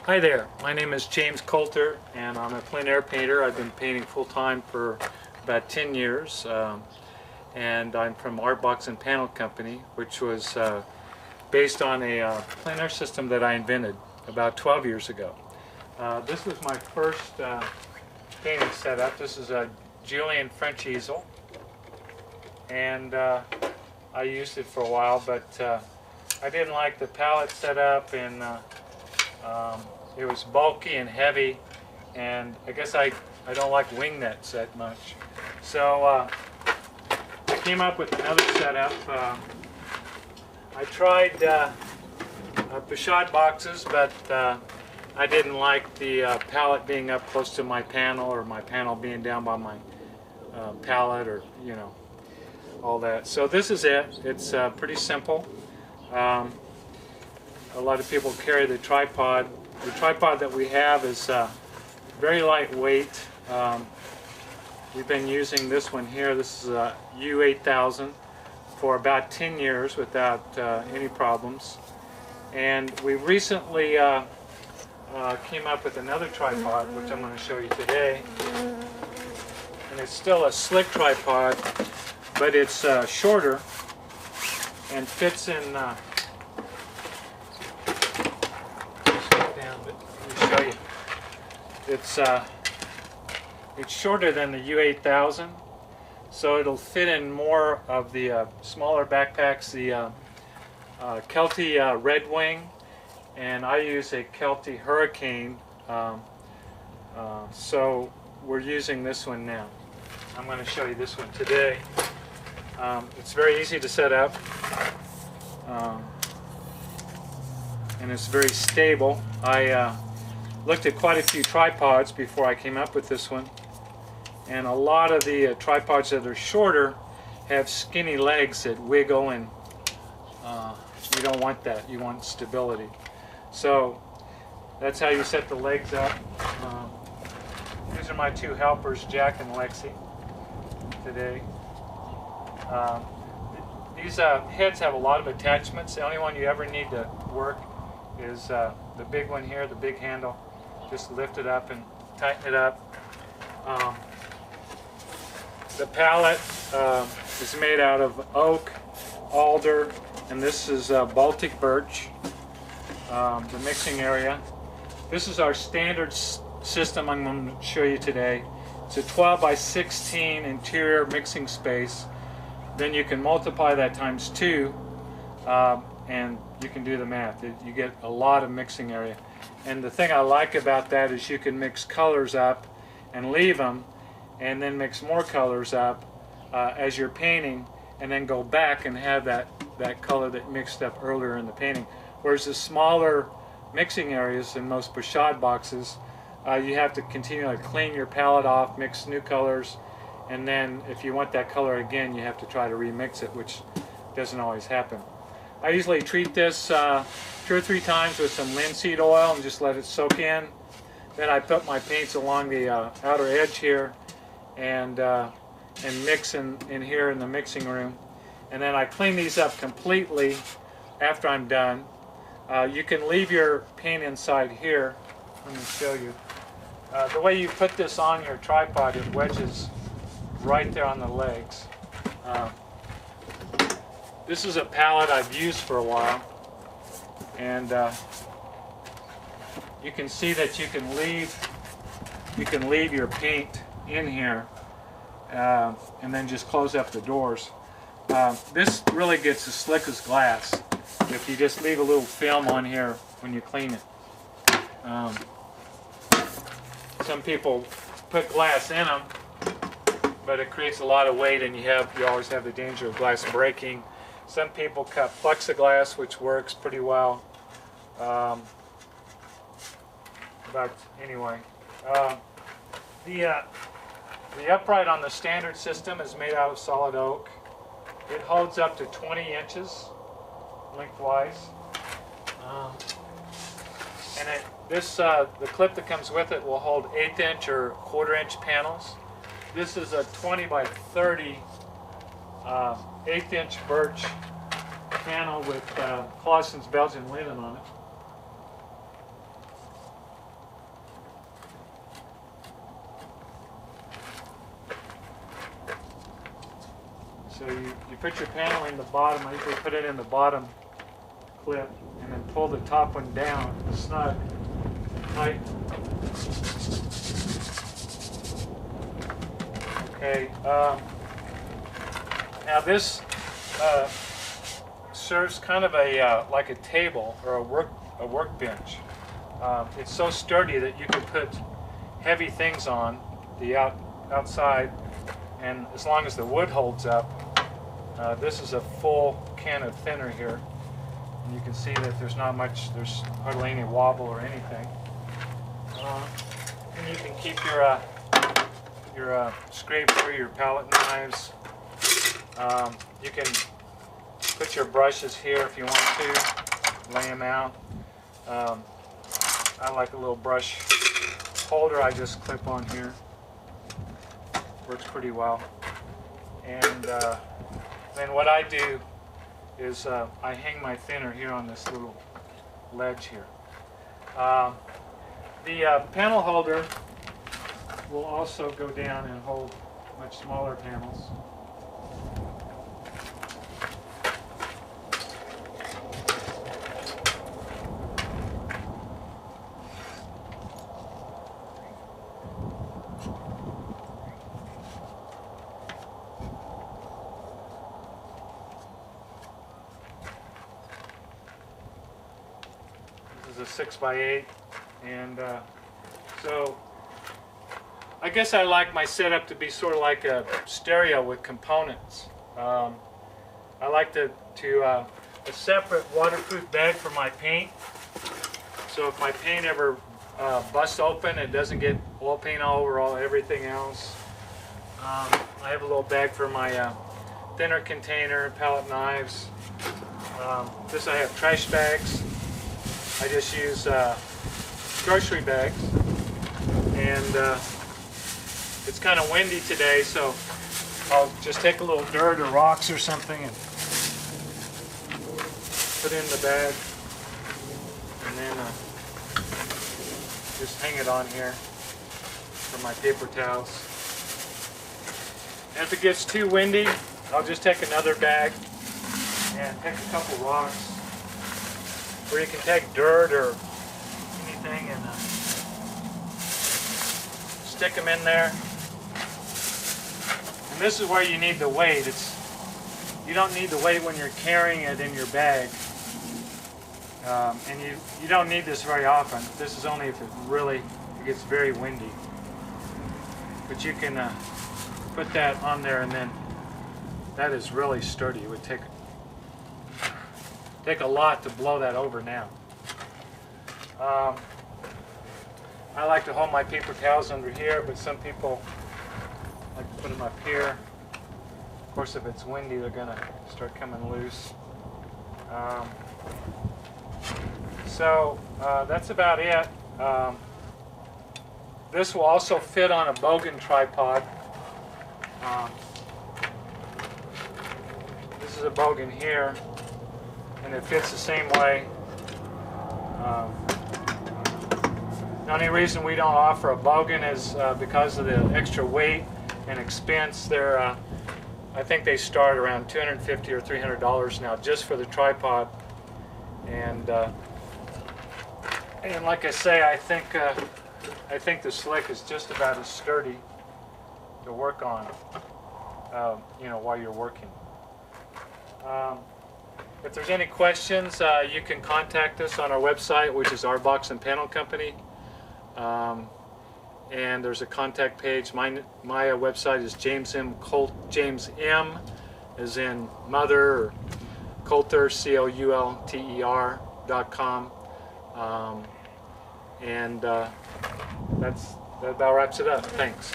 Hi there, my name is James Coulter and I'm a plein air painter. I've been painting full-time for about 10 years and I'm from Art Box and Panel Company, which was based on a plein air system that I invented about 12 years ago. This was my first painting setup. This is a Julian French Easel, and I used it for a while, but I didn't like the palette setup, and it was bulky and heavy, and I guess I don't like wing nets that much. So I came up with another setup. I tried Pochade boxes, but I didn't like the palette being up close to my panel, or my panel being down by my palette, or all that. So this is it. It's pretty simple. A lot of people carry the tripod. The tripod that we have is very lightweight. We've been using this one here. This is a U8000 for about 10 years without any problems. And we recently came up with another tripod, which I'm going to show you today. And it's still a slick tripod, but it's shorter and fits in. Show you. It's shorter than the U8000, so it'll fit in more of the smaller backpacks. The Kelty Red Wing, and I use a Kelty Hurricane, so we're using this one now. I'm going to show you this one today. It's very easy to set up, and it's very stable. I looked at quite a few tripods before I came up with this one, and a lot of the tripods that are shorter have skinny legs that wiggle, and you don't want that. You want stability. So that's how you set the legs up. These are my two helpers, Jack and Lexi, today. These heads have a lot of attachments. The only one you ever need to work is the big one here, the big handle. Just lift it up and tighten it up. The palette is made out of oak, alder, and this is Baltic Birch, the mixing area. This is our standard system I'm going to show you today. It's a 12 by 16 interior mixing space. Then you can multiply that times 2, and you can do the math. You get a lot of mixing area. And the thing I like about that is you can mix colors up and leave them, and then mix more colors up as you're painting, and then go back and have that color that mixed up earlier in the painting. Whereas the smaller mixing areas in most Pochade boxes, you have to continually clean your palette off, mix new colors, and then if you want that color again, you have to try to remix it, which doesn't always happen. I usually treat this 2 or 3 times with some linseed oil and just let it soak in. Then I put my paints along the outer edge here and mix in here in the mixing room. And then I clean these up completely after I'm done. You can leave your paint inside here. Let me show you. The way you put this on your tripod, it wedges right there on the legs. This is a palette I've used for a while, and you can see that you can leave your paint in here, and then just close up the doors. This really gets as slick as glass if you just leave a little film on here when you clean it. Some people put glass in them, but it creates a lot of weight, and you always have the danger of glass breaking. Some people cut plexiglass, which works pretty well. But anyway, the upright on the standard system is made out of solid oak. It holds up to 20 inches lengthwise, and the clip that comes with it will hold 1/8 inch or 1/4 inch panels. This is a 20 by 30 1/8 inch birch panel with Clausen's Belgian linen on it. you put your panel in the bottom. I usually put it in the bottom clip and then pull the top one down snug and tight. Okay. Now this serves kind of a like a table or a workbench. It's so sturdy that you can put heavy things on the outside, and as long as the wood holds up. This is a full can of thinner here, and you can see that there's hardly any wobble or anything. And you can keep your scrapes or your palette knives. You can put your brushes here if you want to, lay them out. I like a little brush holder I just clip on here. Works pretty well. And then what I do is I hang my thinner here on this little ledge here. The panel holder will also go down and hold much smaller panels. This is a 6x8, and so I guess I like my setup to be sort of like a stereo with components. I like a separate waterproof bag for my paint, so if my paint ever busts open, it doesn't get oil paint all over everything else. I have a little bag for my thinner container, palette knives. This I have trash bags. I just use grocery bags, and it's kind of windy today, so I'll just take a little dirt or rocks or something and put it in the bag, and then just hang it on here for my paper towels. And if it gets too windy, I'll just take another bag and pick a couple rocks, or you can take dirt or anything and stick them in there. And this is where you need the weight. You don't need the weight when you're carrying it in your bag. And you don't need this very often. This is only if it gets very windy. But you can put that on there, and then that is really sturdy. It would take a lot to blow that over now. I like to hold my paper towels under here, but some people like to put them up here. Of course, if it's windy, they're going to start coming loose. So that's about it. This will also fit on a Bogan tripod. This is a Bogan here, and it fits the same way. The only reason we don't offer a Bogan is because of the extra weight and expense. I think they start around $250 or $300 now just for the tripod. And like I say, I think the Slick is just about as sturdy to work on, while you're working. If there's any questions, you can contact us on our website, which is Our Box and Panel Company. And there's a contact page. My website is James M. as in mother, or Coulter, COULTER.com. And that about wraps it up. Thanks.